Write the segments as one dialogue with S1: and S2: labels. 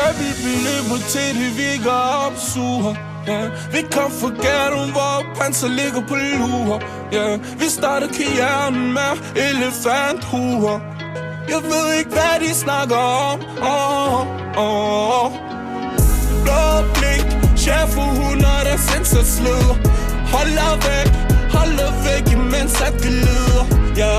S1: Stabil beløb til det, vi går opsuger. Yeah. Vi kom fra ghettoen, hvor panser ligger på lurer. Yeah. Vi startede karrieren med elefanthuer. Jeg ved ikke, hvad de snakker om. Blå blink, cheferhund og deres indsatsleder. Holder væk, imens at det leder. Ja,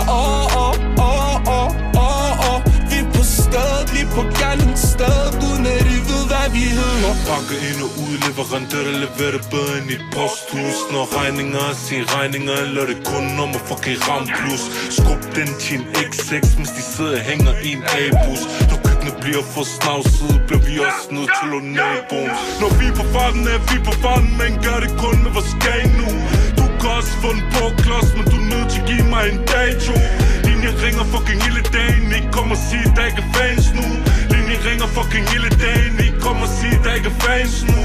S1: vi er på stedet, lige på gerningsstedet, uden at de ved, hvad vi hedder.
S2: Pakke ind og ud, leverandør, der leverer det bedre end i et posthus. Når regninger er sine regninger, eller det kun om at fucking ramme plus. Skub den til en X6, mens de sidder og hænger i en A-bus. Når køkkenet bliver for snavset, bliver vi også nødt til at naboen. Når vi er på farten, er vi på farten, men gør det kun med vores gang nu. Du kan også få den på klods, men du er nødt til at give mig en dato. Linje ringer fucking hele dagen, ikke kom og sige, der ikke er fans nu. Linje ringer fucking hele dagen, ikke kom og sige, der ikke er fans nu.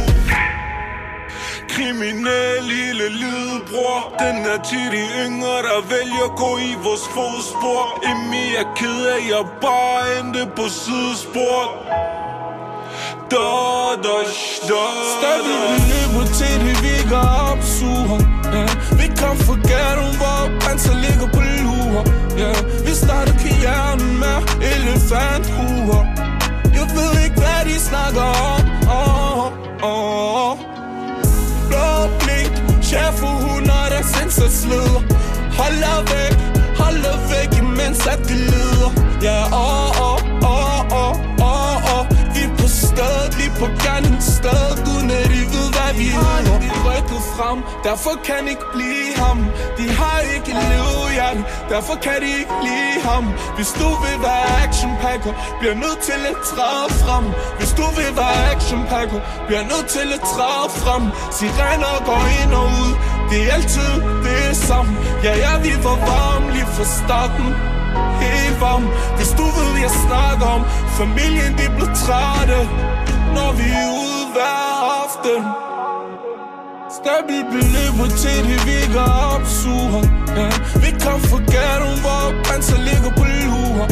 S2: Kriminel lille lillebror. Den er til de yngre, der vælger at gå i vores fodspor. Emmy er ked af, jeg bare endte på sidespor.
S1: Stabil beløb til det, vi går opsuger. Vi kom fra ghettoen, hvor panser ligger på lurer. Vi startede karrieren med elefanthuer. Jeg ved ikke, hvad de snakker om. Blå blink, cheferhund og deres indsatsleder. Holder væk, imens at det leder. Ja, vi er på stedet, lige på gerningsstedet, uden at de ved, hvad vi hedder. De rykket frem, derfor kan ikke blive ham. De har ikke livhjerte, derfor kan de ikke lide ham. Hvis du vil være actionpacker, bliver nødt til at træde frem. Hvis du vil være actionpacker, bliver nødt til at træde frem. Sirener går ind og ud, det er altid det samme. Ja, vi var varme lige fra starten. Helt varm. Hvis du ved, jeg snakker om familien, de blev trætte, når vi er ude hver aften. Stabil beløb til det, vi går opsuger. Vi kom fra ghettoen, hvor panser ligger på lurer.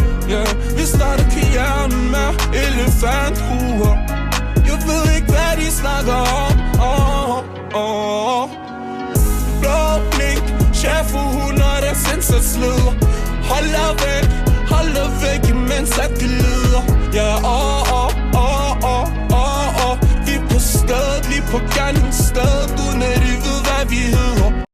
S1: Vi startede karrieren med elefanthuer. Jeg ved ikke, hvad de snakker om. Blå blink, cheferhund og deres indsatsleder. Holder væk, imens at det leder. Ja, vi er på stedet, lige på gerningsstedet, uden at